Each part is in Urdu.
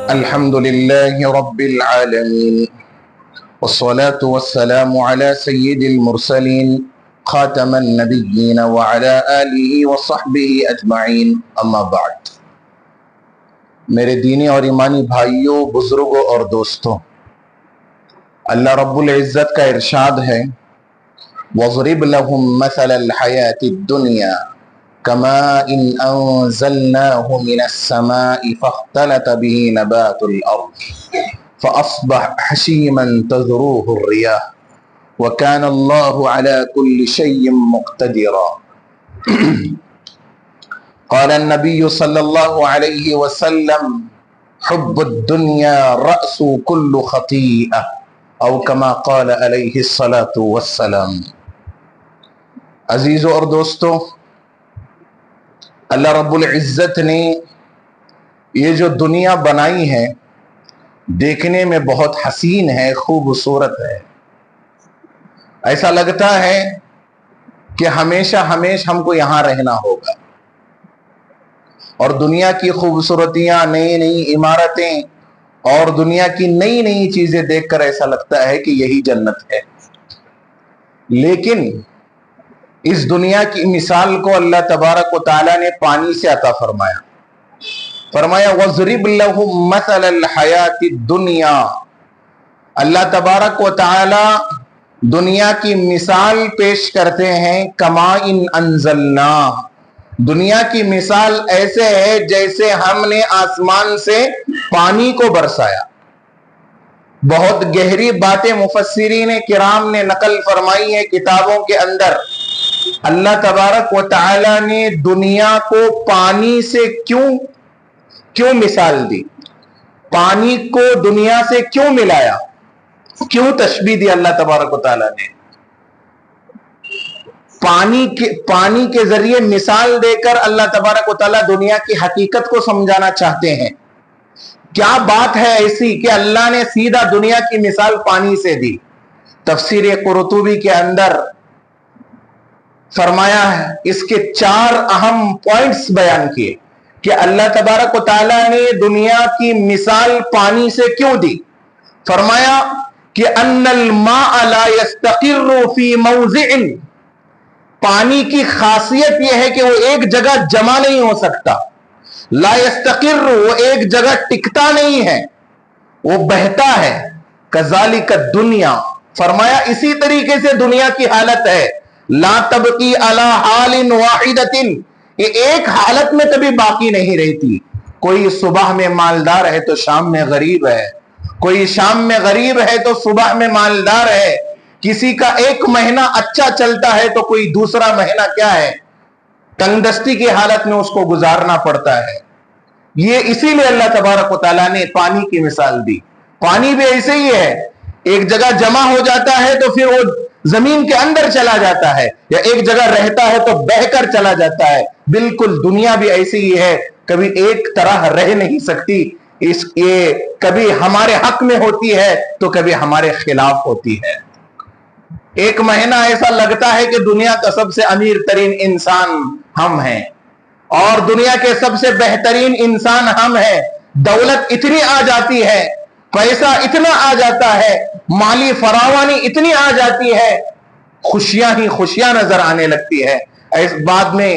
الحمد لله رب العالمين والصلاة والسلام على سيد المرسلين خاتم النبيين وعلى آله وصحبه أجمعين اما بعد۔ میرے دینی اور ایمانی بھائیوں، بزرگوں اور دوستوں، اللہ رب العزت کا ارشاد ہے وَضْرِبْ لَهُمْ مَثَلَ الْحَيَاةِ الدُّنْيَا كَمَاءٍ أَنزَلْنَاهُ مِنَ السَّمَاءِ فَاخْتَلَطَ بِهِ نَبَاتُ الْأَرْضِ فَأَصْبَحَ هَشِيمًا تَذْرُوهُ الرِّيَاحُ وَكَانَ اللَّهُ عَلَى كُلِّ شَيْءٍ مُقْتَدِرًا۔ قال النبي صلى الله عليه وسلم حب الدنيا رأس كل خطيئة او كما قال عليه الصلاة والسلام۔ عزیزوں اور دوستوں، اللہ رب العزت نے یہ جو دنیا بنائی ہے دیکھنے میں بہت حسین ہے، خوبصورت ہے۔ ایسا لگتا ہے کہ ہمیشہ ہم کو یہاں رہنا ہوگا، اور دنیا کی خوبصورتیاں، نئی نئی عمارتیں اور دنیا کی نئی نئی چیزیں دیکھ کر ایسا لگتا ہے کہ یہی جنت ہے۔ لیکن اس دنیا کی مثال کو اللہ تبارک و تعالیٰ نے پانی سے عطا فرمایا۔ وَضْرِبْ لَهُمْ مَثَلَ الْحَيَاةِ الدُّنْيَا۔ اللہ تبارک و تعالیٰ دنیا کی مثال پیش کرتے ہیں کَمَاءٍ أَنزَلْنَاهُ۔ دنیا کی مثال ایسے ہے جیسے ہم نے آسمان سے پانی کو برسایا۔ بہت گہری باتیں مفسرین کرام نے نقل فرمائی ہے کتابوں کے اندر۔ اللہ تبارک و تعالی نے دنیا کو پانی سے کیوں مثال دی، پانی کو دنیا سے کیوں ملایا، کیوں تشبیہ دی اللہ تبارک و تعالی نے؟ پانی کے ذریعے مثال دے کر اللہ تبارک و تعالی دنیا کی حقیقت کو سمجھانا چاہتے ہیں۔ کیا بات ہے ایسی کہ اللہ نے سیدھا دنیا کی مثال پانی سے دی؟ تفسیر قرطبی کے اندر فرمایا ہے، اس کے 4 اہم پوائنٹس بیان کیے کہ اللہ تبارک و تعالی نے دنیا کی مثال پانی سے کیوں دی۔ فرمایا کہ ان الماء لا يستقر في موضع، پانی کی خاصیت یہ ہے کہ وہ ایک جگہ جمع نہیں ہو سکتا۔ لا يستقر، وہ ایک جگہ ٹکتا نہیں ہے، وہ بہتا ہے۔ کذالک الدنیا، فرمایا اسی طریقے سے دنیا کی حالت ہے۔ لا تبقی علی حال واحدۃ، یہ ایک حالت میں کبھی باقی نہیں رہتی۔ کوئی صبح میں مالدار ہے تو شام میں غریب ہے، کوئی شام میں غریب ہے تو صبح میں مالدار ہے۔ کسی کا ایک مہینہ اچھا چلتا ہے تو کوئی دوسرا مہینہ کیا ہے، تنگ دستی کی حالت میں اس کو گزارنا پڑتا ہے۔ یہ اسی لیے اللہ تبارک و تعالیٰ نے پانی کی مثال دی۔ پانی بھی ایسے ہی ہے، ایک جگہ جمع ہو جاتا ہے تو پھر وہ زمین کے اندر چلا جاتا ہے، یا ایک جگہ رہتا ہے تو بہہ کر چلا جاتا ہے۔ بالکل دنیا بھی ایسی ہی ہے، کبھی ایک طرح رہ نہیں سکتی۔ یہ کبھی ہمارے حق میں ہوتی ہے تو کبھی ہمارے خلاف ہوتی ہے۔ ایک مہینہ ایسا لگتا ہے کہ دنیا کا سب سے امیر ترین انسان ہم ہیں، اور دنیا کے سب سے بہترین انسان ہم ہیں۔ دولت اتنی آ جاتی ہے، پیسہ اتنا آ جاتا ہے، مالی فراوانی اتنی آ جاتی ہے، خوشیاں ہی خوشیاں نظر آنے لگتی ہے۔ اس بعد میں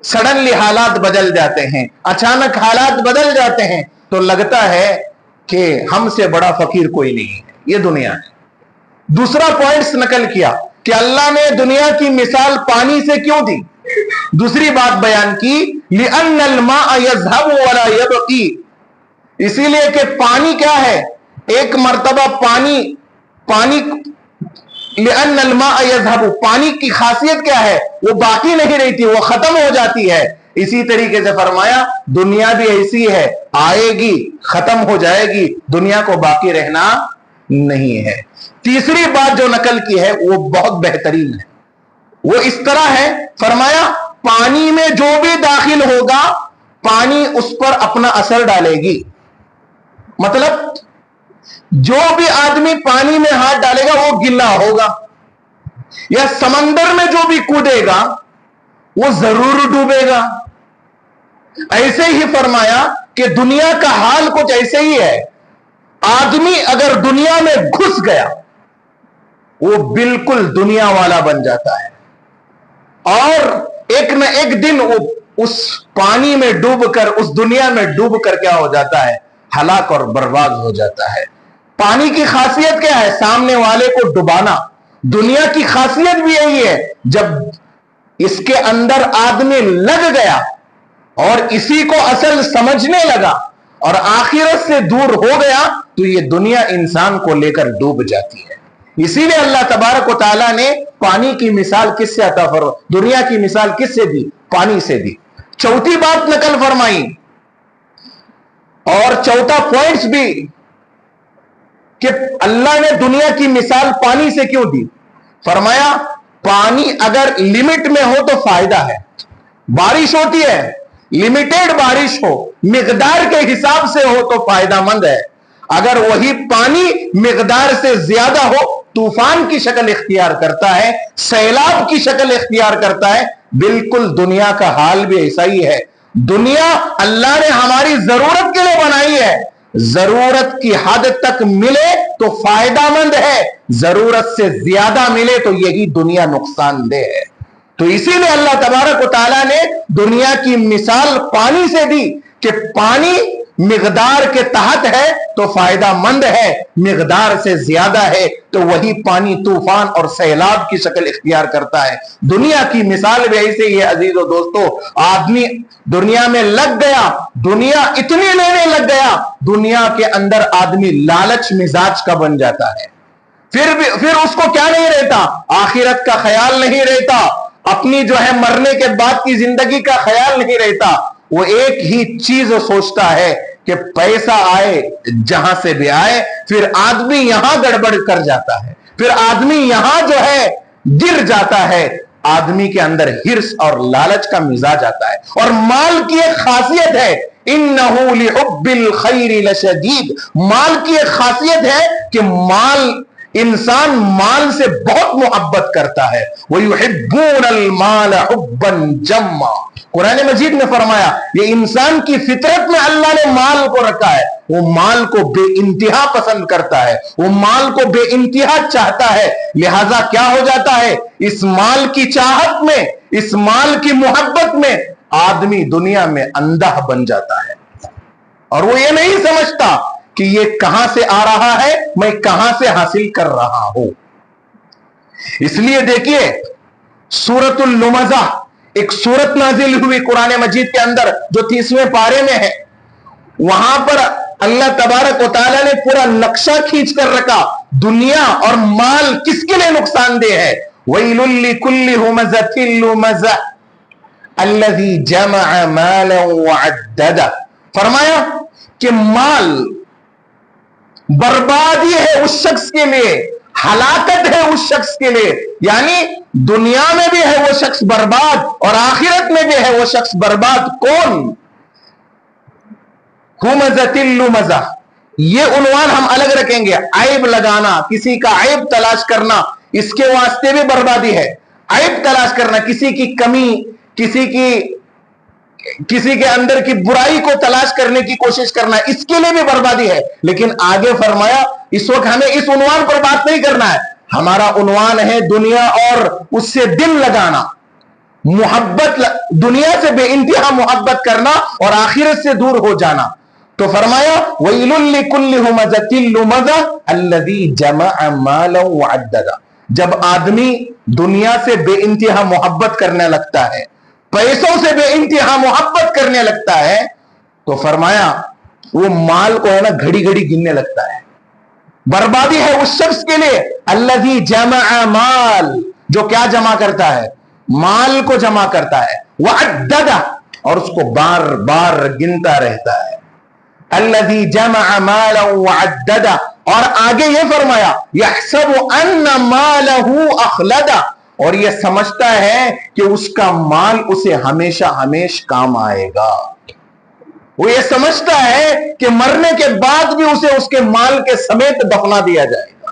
سڈنلی حالات بدل جاتے ہیں، اچانک حالات بدل جاتے ہیں تو لگتا ہے کہ ہم سے بڑا فقیر کوئی نہیں ہے۔ یہ دنیا ہے۔ دوسرا پوائنٹس نقل کیا کہ اللہ نے دنیا کی مثال پانی سے کیوں دی۔ دوسری بات بیان کی لِأَنَّ الْمَاءَ يَذْهَبُ وَلَا يَبْقِي، اسی لیے کہ پانی کیا ہے، ایک مرتبہ پانی لِأَنَّ الْمَاءَ يَذْهَبُ، پانی کی خاصیت کیا ہے، وہ باقی نہیں رہتی، وہ ختم ہو جاتی ہے۔ اسی طریقے سے فرمایا دنیا بھی ایسی ہے، آئے گی ختم ہو جائے گی، دنیا کو باقی رہنا نہیں ہے۔ تیسری بات جو نقل کی ہے وہ بہت بہترین ہے، وہ اس طرح ہے، فرمایا پانی میں جو بھی داخل ہوگا پانی اس پر اپنا اثر ڈالے گی۔ مطلب جو بھی آدمی پانی میں ہاتھ ڈالے گا وہ گلا ہوگا، یا سمندر میں جو بھی کودے گا وہ ضرور ڈوبے گا. ایسے ہی فرمایا کہ دنیا کا حال کچھ ایسے ہی ہے. آدمی اگر دنیا میں گھس گیا وہ بالکل دنیا والا بن جاتا ہے، اور ایک نہ ایک دن وہ اس پانی میں ڈوب کر، اس دنیا میں ڈوب کر کیا ہو جاتا ہے؟ ہلاک اور برباد ہو جاتا ہے. پانی کی خاصیت کیا ہے؟ سامنے والے کو ڈبانا. دنیا کی خاصیت بھی یہی ہے، جب اس کے اندر آدمی لگ گیا اور اسی کو اصل سمجھنے لگا اور آخرت سے دور ہو گیا تو یہ دنیا انسان کو لے کر ڈوب جاتی ہے. اسی لیے اللہ تبارک و تعالیٰ نے پانی کی مثال کس سے عطا فرمائی؟ دنیا کی مثال کس سے دی؟ پانی سے دی. چوتھی بات نقل فرمائی اور چوتھا پوائنٹس بھی کہ اللہ نے دنیا کی مثال پانی سے کیوں دی. فرمایا پانی اگر لمٹ میں ہو تو فائدہ ہے. بارش ہوتی ہے، لمیٹڈ بارش ہو، مقدار کے حساب سے ہو تو فائدہ مند ہے. اگر وہی پانی مقدار سے زیادہ ہو طوفان کی شکل اختیار کرتا ہے، سیلاب کی شکل اختیار کرتا ہے. بالکل دنیا کا حال بھی ایسا ہی ہے. دنیا اللہ نے ہماری ضرورت کے لیے بنائی ہے. ضرورت کی حد تک ملے تو فائدہ مند ہے، ضرورت سے زیادہ ملے تو یہی دنیا نقصان دہ ہے. تو اسی لیے اللہ تبارک و تعالیٰ نے دنیا کی مثال پانی سے دی کہ پانی مقدار کے تحت ہے تو فائدہ مند ہے، مقدار سے زیادہ ہے تو وہی پانی طوفان اور سیلاب کی شکل اختیار کرتا ہے. دنیا کی مثال بھی ایسے ہی ہے عزیز و دوستو. آدمی دنیا میں لگ گیا، دنیا اتنی لینے لگ گیا، دنیا کے اندر آدمی لالچ مزاج کا بن جاتا ہے. پھر اس کو کیا نہیں رہتا؟ آخرت کا خیال نہیں رہتا، اپنی جو ہے مرنے کے بعد کی زندگی کا خیال نہیں رہتا. وہ ایک ہی چیز سوچتا ہے کہ پیسہ آئے جہاں سے بھی آئے. پھر آدمی یہاں گڑبڑ کر جاتا ہے، پھر آدمی یہاں جو ہے گر جاتا ہے. آدمی کے اندر ہرس اور لالچ کا مزاج آتا ہے. اور مال کی ایک خاصیت ہے، انہو لحب الخیر لشدید. مال کی ایک خاصیت ہے کہ انسان مال سے بہت محبت کرتا ہے. وَيُحِبُّونَ الْمَالَ حُبًّا جَمًّا. قرآن مجید نے فرمایا یہ انسان کی فطرت میں اللہ نے مال کو رکھا ہے. وہ مال کو بے انتہا پسند کرتا ہے، وہ مال کو بے انتہا چاہتا ہے. لہذا کیا ہو جاتا ہے؟ اس مال کی چاہت میں، اس مال کی محبت میں آدمی دنیا میں اندھا بن جاتا ہے، اور وہ یہ نہیں سمجھتا کہ یہ کہاں سے آ رہا ہے، میں کہاں سے حاصل کر رہا ہوں. اس لیے دیکھیے سورۃ النمزہ ایک سورت نازل ہوئی قرآن مجید کے اندر جو 30ویں پارے میں ہے. وہاں پر اللہ تبارک و تعالیٰ نے پورا نقشہ کھینچ کر رکھا دنیا اور مال کس کے لیے نقصان دہ ہے. وَيْلٌ لِكُلِّ هُمَزَةٍ لُمَزَةٍ الَّذِي جَمَعَ مَالًا وَعَدَّدَهُ. فرمایا کہ مال بربادی ہے اس شخص کے لیے، ہلاکت ہے اس شخص کے لیے. یعنی دنیا میں بھی ہے وہ شخص برباد اور آخرت میں بھی ہے وہ شخص برباد. کون؟ ہمزۃ لمزہ. یہ عنوان ہم الگ رکھیں گے. عیب لگانا، کسی کا عیب تلاش کرنا، اس کے واسطے بھی بربادی ہے. عیب تلاش کرنا، کسی کی کمی، کسی کے اندر کی برائی کو تلاش کرنے کی کوشش کرنا، اس کے لیے بھی بربادی ہے. لیکن آگے فرمایا اس وقت ہمیں اس عنوان پر بات نہیں کرنا ہے. ہمارا عنوان ہے دنیا اور اس سے دل لگانا، محبت، دنیا سے بے انتہا محبت کرنا اور آخرت سے دور ہو جانا. تو فرمایا وَيْلٌ لِكُلِّ هُمَزَةٍ لُمَزَةٍ الَّذِي جَمَعَ مَالًا وَعَدَّدَهُ. جب آدمی دنیا سے بے انتہا محبت کرنے لگتا ہے، پیسوں سے بے انتہا محبت کرنے لگتا ہے، تو فرمایا وہ مال کو ہے نا گھڑی گھڑی گننے لگتا ہے. بربادی ہے اس شخص کے لیے الذی جمع مال، جو کیا جمع کرتا ہے؟ مال کو جمع کرتا ہے. وعددہ، اور اس کو بار بار گنتا رہتا ہے. الذی جمع مالا وعددہ. اور آگے یہ فرمایا یحسب ان مالہ اخلدہ، اور یہ سمجھتا ہے کہ اس کا مال اسے ہمیشہ ہمیشہ کام آئے گا. وہ یہ سمجھتا ہے کہ مرنے کے بعد بھی اسے اس کے مال کے سمیت دفنا دیا جائے گا.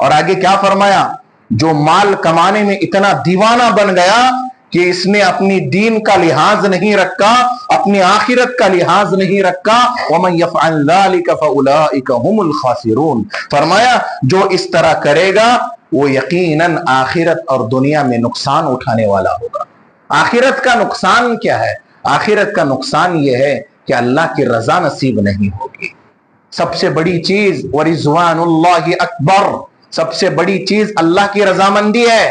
اور آگے کیا فرمایا؟ جو مال کمانے میں اتنا دیوانہ بن گیا کہ اس نے اپنی دین کا لحاظ نہیں رکھا، اپنی آخرت کا لحاظ نہیں رکھا، وَمَن يَفْعَلْ ذَلِكَ فَأُولَٰئِكَ هُمُ الْخَاسِرُونَ، فرمایا جو اس طرح کرے گا وہ یقیناً آخرت اور دنیا میں نقصان اٹھانے والا ہوگا۔ آخرت کا نقصان کیا ہے؟ آخرت کا نقصان یہ ہے کہ اللہ کی رضا نصیب نہیں ہوگی۔ سب سے بڑی چیز وَرِضْوَانُ اللَّهِ أَكْبَرُ، سب سے بڑی چیز اللہ کی رضامندی ہے،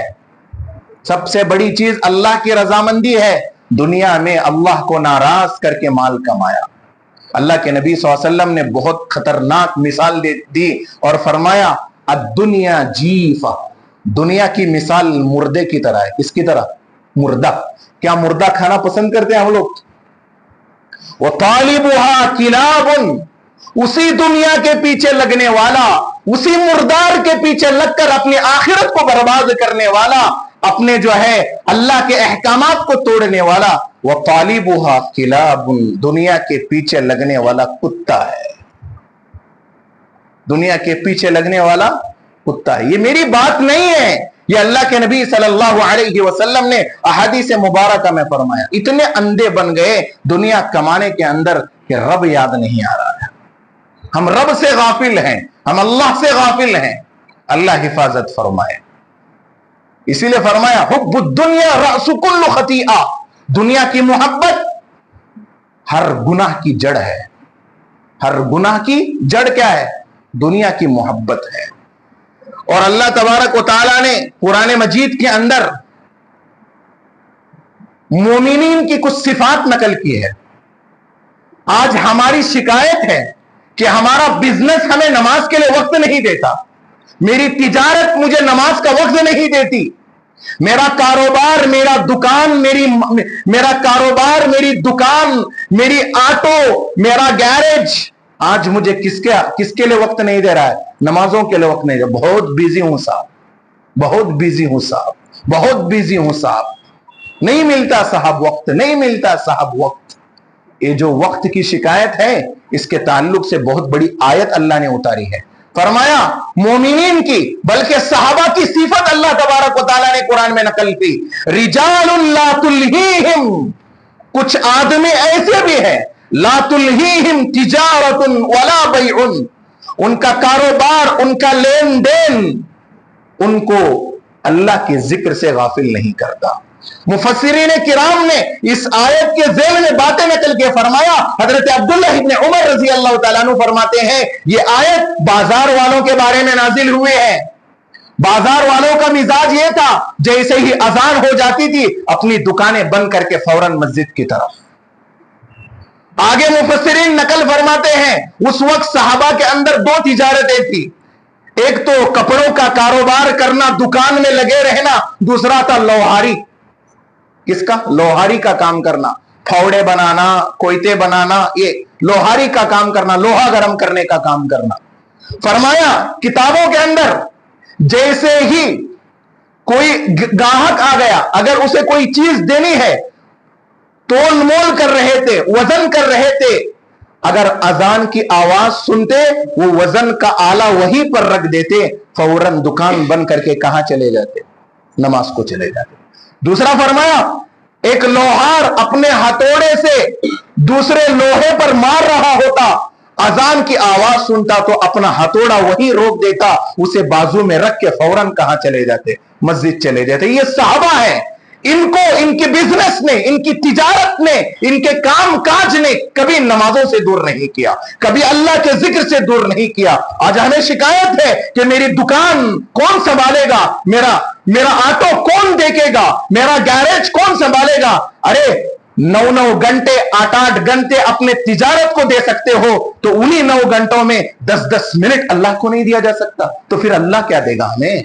سب سے بڑی چیز اللہ کی رضامندی ہے۔ دنیا میں اللہ کو ناراض کر کے مال کمایا۔ اللہ کے نبی صلی اللہ علیہ وسلم نے بہت خطرناک مثال دی اور فرمایا الدنیا جیفہ، دنیا کی مثال مردے کی طرح ہے۔ کس کی طرح؟ مردہ۔ کیا مردہ کھانا پسند کرتے ہیں ہم لوگ؟ وَطَالِبُهَا كِلَابٌ، اسی دنیا کے پیچھے لگنے والا، اسی مردار کے پیچھے لگ کر اپنی آخرت کو برباد کرنے والا، اپنے جو ہے اللہ کے احکامات کو توڑنے والا، وَطَالِبُهَا كِلَابٌ، دنیا کے پیچھے لگنے والا کتا ہے۔ دنیا کے پیچھے لگنے والا کتا ہے۔ یہ میری بات نہیں ہے، یہ اللہ کے نبی صلی اللہ علیہ وسلم نے احادیث مبارکہ میں فرمایا۔ اتنے اندھے بن گئے دنیا کمانے کے اندر کہ رب یاد نہیں آ رہا ہے۔ ہم رب سے غافل ہیں، ہم اللہ سے غافل ہیں۔ اللہ حفاظت فرمائے۔ اسی لیے فرمایا حب الدنیا رأس کل خطیئہ، دنیا کی محبت ہر گناہ کی جڑ ہے۔ ہر گناہ کی جڑ کیا ہے؟ دنیا کی محبت ہے۔ اور اللہ تبارک و تعالیٰ نے قرآن مجید کے اندر مومنین کی کچھ صفات نقل کی ہے۔ آج ہماری شکایت ہے کہ ہمارا بزنس ہمیں نماز کے لیے وقت نہیں دیتا، میری تجارت مجھے نماز کا وقت نہیں دیتی، میرا کاروبار، میرا دکان، میرا کاروبار، میری دکان، میری آٹو، میرا گیرج آج مجھے کس کے لیے وقت نہیں دے رہا ہے؟ نمازوں کے لیے وقت نہیں دے رہا۔ بہت بیزی ہوں صاحب، بہت بیزی ہوں صاحب، بہت بیزی ہوں صاحب، نہیں ملتا صاحب وقت، نہیں ملتا صاحب وقت۔ یہ جو وقت کی شکایت ہے اس کے تعلق سے بہت بڑی آیت اللہ نے اتاری ہے۔ فرمایا مومنین کی بلکہ صحابہ کی صفت اللہ تبارک و تعالیٰ نے قرآن میں نقل کی، رجال لا تلہیہم، کچھ آدمی ایسے بھی ہیں لا تلہیہم تجارت ولا بیع، ان کا کاروبار، ان کا لین دین ان کو اللہ کے ذکر سے غافل نہیں کرتا۔ مفسرین کرام نے اس آیت کے ذیل میں باتیں نقل کے فرمایا، حضرت عبداللہ ابن عمر رضی اللہ تعالیٰ عنہ فرماتے ہیں یہ آیت بازار والوں کے بارے میں نازل ہوئے ہے۔ بازار والوں کا مزاج یہ تھا جیسے ہی اذان ہو جاتی تھی اپنی دکانیں بند کر کے فوراً مسجد کی طرف۔ آگے مفسرین نقل فرماتے ہیں اس وقت صحابہ کے اندر دو تجارتیں تھی، ایک تو کپڑوں کا کاروبار کرنا، دکان میں لگے رہنا، دوسرا تھا لوہاری۔ کس کا؟ لوہاری کا کام کرنا، پھوڑے بنانا، کوئتے بنانا، یہ لوہاری کا کام کرنا، لوہا گرم کرنے کا کام کرنا۔ فرمایا کتابوں کے اندر جیسے ہی کوئی گاہک آ گیا، اگر اسے کوئی چیز دینی ہے تول مول کر رہے تھے، وزن کر رہے تھے، اگر اذان کی آواز سنتے وہ وزن کا آلہ وہیں پر رکھ دیتے، فوراً دکان بند کر کے کہاں چلے جاتے؟ نماز کو چلے جاتے۔ دوسرا فرمایا ایک لوہار اپنے ہتھوڑے سے دوسرے لوہے پر مار رہا ہوتا، اذان کی آواز سنتا تو اپنا ہتھوڑا وہیں روک دیتا، اسے بازو میں رکھ کے فوراً کہاں چلے جاتے؟ مسجد چلے جاتے۔ یہ صحابہ ہیں، ان کو ان کے بزنس نے، ان کی تجارت نے، ان کے کام کاج نے کبھی نمازوں سے دور نہیں کیا، کبھی اللہ کے ذکر سے دور نہیں کیا۔ آج ہمیں شکایت ہے کہ میری دکان کون سنبھالے گا، میرا آٹو کون دیکھے گا، میرا گیرج کون سنبھالے گا؟ ارے 9 گھنٹے 8 گھنٹے اپنے تجارت کو دے سکتے ہو تو انہی 9 گھنٹوں میں 10 منٹ اللہ کو نہیں دیا جا سکتا تو پھر اللہ کیا دے گا ہمیں؟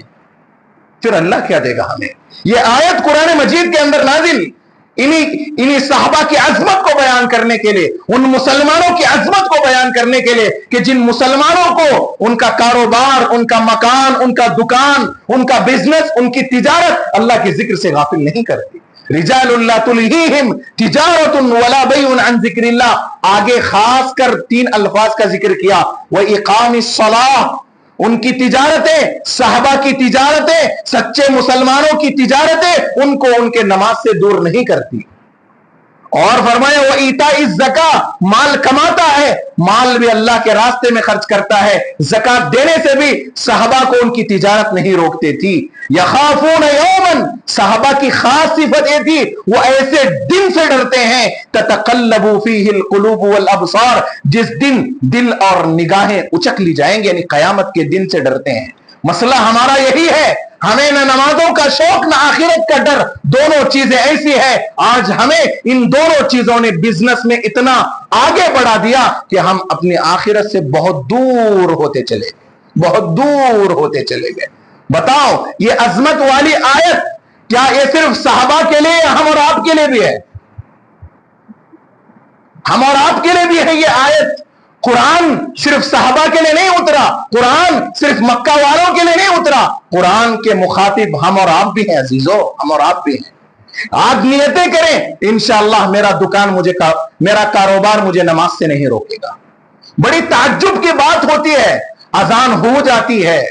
پھر اللہ کیا دے گا ہمیں؟ یہ آیت قرآن مجید کے اندر نازل انہی صحابہ کی عظمت کو بیان کرنے کے لیے، ان مسلمانوں کی عظمت کو بیان کرنے کے لیے کہ جن مسلمانوں کو ان کا کاروبار، ان کا مکان، ان کا دکان، ان کا بزنس، ان کی تجارت اللہ کے ذکر سے غافل نہیں کرتی۔ رجال لا تلہیہم تجارت ولا بیع عن ذکر اللہ، آگے خاص کر 3 الفاظ کا ذکر کیا، وَإِقَامِ الصَّلَاةِ، ان کی تجارتیں، صحابہ کی تجارتیں، سچے مسلمانوں کی تجارتیں ان کو ان کے نماز سے دور نہیں کرتی. اور فرمایا وَإِيتَاءِ الزَّكَاةِ، مال کماتا ہے، مال بھی اللہ کے راستے میں خرچ کرتا ہے. زکات دینے سے بھی صحابہ کو ان کی تجارت نہیں روکتے تھی. يَخَافُونَ يَوْمًا، صحابہ کی خاص صفت یہ تھی وہ ایسے دن سے ڈرتے ہیں تَتَقَلَّبُ فِيهِ الْقُلُوبُ وَالْأَبْصَارُ، جس دن دل اور نگاہیں اچک لی جائیں گے، یعنی قیامت کے دن سے ڈرتے ہیں. مسئلہ ہمارا یہی ہے، ہمیں نہ نمازوں کا شوق نہ آخرت کا ڈر. دونوں چیزیں ایسی ہے، آج ہمیں ان دونوں چیزوں نے بزنس میں اتنا آگے بڑھا دیا کہ ہم اپنی آخرت سے بہت دور ہوتے چلے گئے، بہت دور ہوتے چلے گئے. بتاؤ یہ عظمت والی آیت کیا یہ صرف صحابہ کے لیے یا ہم اور آپ کے لیے بھی ہے؟ ہم اور آپ کے لیے بھی ہے یہ آیت. قرآن صرف صحابہ کے لیے نہیں اترا، قرآن صرف مکہ والوں کے لیے نہیں اترا، قرآن کے مخاطب ہم اور آپ بھی ہیں عزیزو، ہم اور آپ بھی ہیں. آج نیتیں کریں انشاءاللہ میرا کاروبار مجھے نماز سے نہیں روکے گا. بڑی تعجب کی بات ہوتی ہے، اذان ہو جاتی ہے،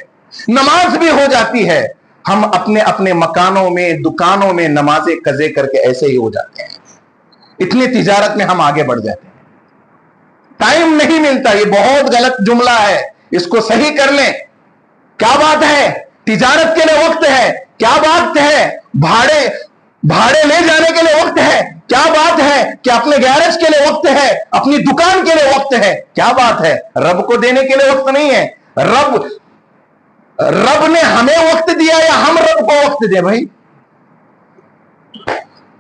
نماز بھی ہو جاتی ہے، ہم اپنے اپنے مکانوں میں دکانوں میں نمازیں قضے کر کے ایسے ہی ہو جاتے ہیں. اتنی تجارت میں ہم آگے بڑھ جاتے ہیں، ٹائم نہیں ملتا. یہ بہت غلط جملہ ہے، اس کو صحیح کر لیں. کیا بات ہے تجارت کے لیے وقت ہے، کیا بات ہے بھاڑے لے جانے کے لیے وقت ہے، کیا بات ہے کہ اپنے گیرج کے لیے وقت ہے، اپنی دکان کے لیے وقت ہے، کیا بات ہے رب کو دینے کے لیے وقت نہیں ہے. رب نے ہمیں وقت دیا یا ہم رب کو وقت دیں؟ بھائی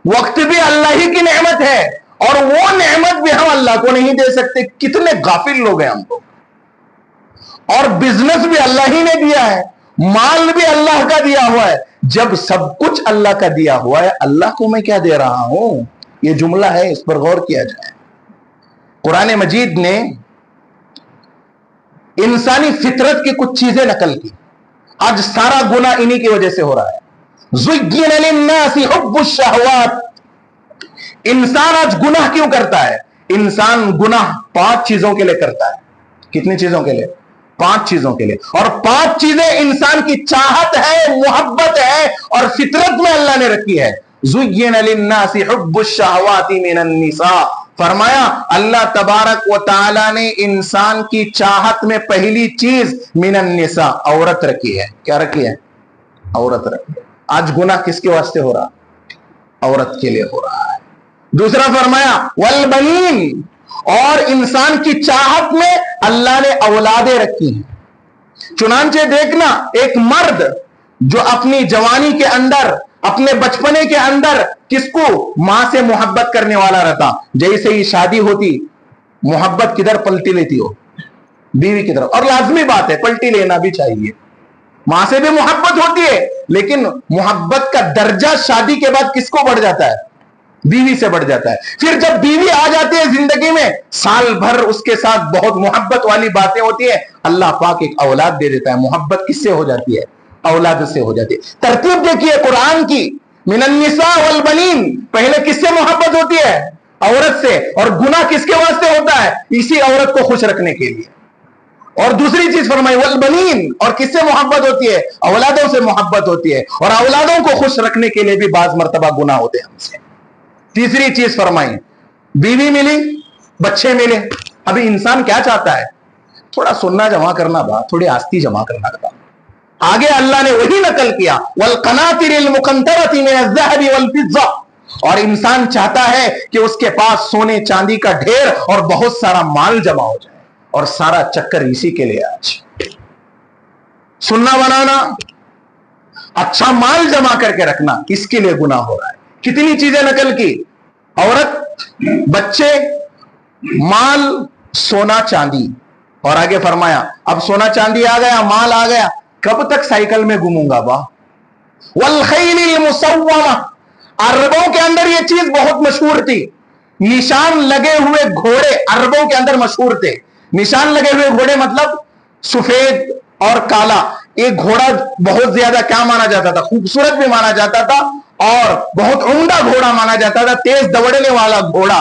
وقت بھی اللہ ہی کی نعمت ہے، اور وہ نعمت بھی ہم اللہ کو نہیں دے سکتے. کتنے غافل لوگ ہیں ہم کو. اور بزنس بھی اللہ ہی نے دیا ہے، مال بھی اللہ کا دیا ہوا ہے. جب سب کچھ اللہ کا دیا ہوا ہے، اللہ کو میں کیا دے رہا ہوں؟ یہ جملہ ہے، اس پر غور کیا جائے. قرآن مجید نے انسانی فطرت کی کچھ چیزیں نقل کی. آج سارا گناہ انہی کی وجہ سے ہو رہا ہے. زُيِّنَ لِلنَّاسِ حُبُّ الشَّهَوَاتِ. انسان آج گناہ کیوں کرتا ہے؟ انسان گناہ 5 چیزوں کے لیے کرتا ہے. کتنی چیزوں کے لیے؟ 5 چیزوں کے لیے. اور 5 چیزیں انسان کی چاہت ہے، محبت ہے، اور فطرت میں اللہ نے رکھی ہے. زُيِّنَ لِلنَّاسِ حُبُّ الشَّهَوَاتِ مِنَ النِّسَاءِ. فرمایا اللہ تبارک و تعالی نے انسان کی چاہت میں پہلی چیز من النساء عورت رکھی ہے. کیا رکھی ہے؟ عورت رکھی ہے. آج گناہ کس کے واسطے ہو رہا؟ عورت کے لیے ہو رہا ہے. دوسرا فرمایا والبنین، اور انسان کی چاہت میں اللہ نے اولادیں رکھی ہیں. چنانچہ دیکھنا ایک مرد جو اپنی جوانی کے اندر، اپنے بچپنے کے اندر کس کو؟ ماں سے محبت کرنے والا رہتا. جیسے ہی شادی ہوتی محبت کدھر پلٹی لیتی ہو؟ بیوی کی طرف. اور لازمی بات ہے پلٹی لینا بھی چاہیے. ماں سے بھی محبت ہوتی ہے، لیکن محبت کا درجہ شادی کے بعد کس کو بڑھ جاتا ہے؟ بیوی سے بڑھ جاتا ہے. پھر جب بیوی آ جاتی ہے زندگی میں، سال بھر اس کے ساتھ بہت محبت والی باتیں ہوتی ہیں، اللہ پاک ایک اولاد دے دیتا ہے. محبت کس سے ہو جاتی ہے؟ اولاد سے ہو جاتی ہے. ترتیب دیکھیے قرآن کی، من النساء والبنین. پہلے کس سے محبت ہوتی ہے؟ عورت سے. اور گناہ کس کے واسطے ہوتا ہے؟ اسی عورت کو خوش رکھنے کے لیے. اور دوسری چیز فرمائی والبنین، اور کس سے محبت ہوتی ہے؟ اولادوں سے محبت ہوتی ہے. اور اولادوں کو خوش رکھنے کے لیے بھی بعض مرتبہ گناہ ہوتے ہیں ہم سے. تیسری چیز فرمائی بیوی ملی، بچے ملے. ابھی انسان کیا چاہتا ہے؟ تھوڑا سننا جمع کرنا با، تھوڑی آستی جمع کرنا با. آگے اللہ نے وہی نقل کیا والقناطر المقنطرة من الذهب والفضة. اور انسان چاہتا ہے کہ اس کے پاس سونے چاندی کا ڈھیر اور بہت سارا مال جمع ہو جائے. اور سارا چکر اسی کے لیے آج سننا بنانا، اچھا مال جمع کر کے رکھنا، اس کے لیے گناہ ہو رہا ہے. کتنی چیزیں نقل کی؟ عورت، بچے، مال، سونا چاندی. اور آگے فرمایا اب سونا چاندی آ گیا، مال آ گیا، کب تک سائیکل میں گھوموں گا با؟ والخیل المسومہ. عربوں کے اندر یہ چیز بہت مشہور تھی. نشان لگے ہوئے گھوڑے عربوں کے اندر مشہور تھے. نشان لگے ہوئے گھوڑے مطلب سفید اور کالا. ایک گھوڑا بہت زیادہ کیا مانا جاتا تھا؟ خوبصورت بھی مانا جاتا تھا، اور بہت عمدہ گھوڑا مانا جاتا تھا. تیز دوڑنے والا گھوڑا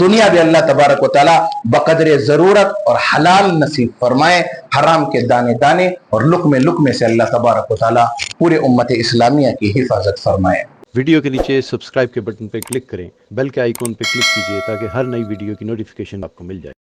دنیا بھی اللہ تبارک و تعالیٰ بقدر ضرورت اور حلال نصیب فرمائے، حرام کے دانے دانے اور لقمے لقمے سے اللہ تبارک و تعالیٰ پورے امت اسلامیہ کی حفاظت فرمائے۔ ویڈیو کے نیچے سبسکرائب کے بٹن پہ کلک کریں، بیل کے آئیکن پہ کلک کیجئے تاکہ ہر نئی ویڈیو کی نوٹیفیکیشن آپ کو مل جائے۔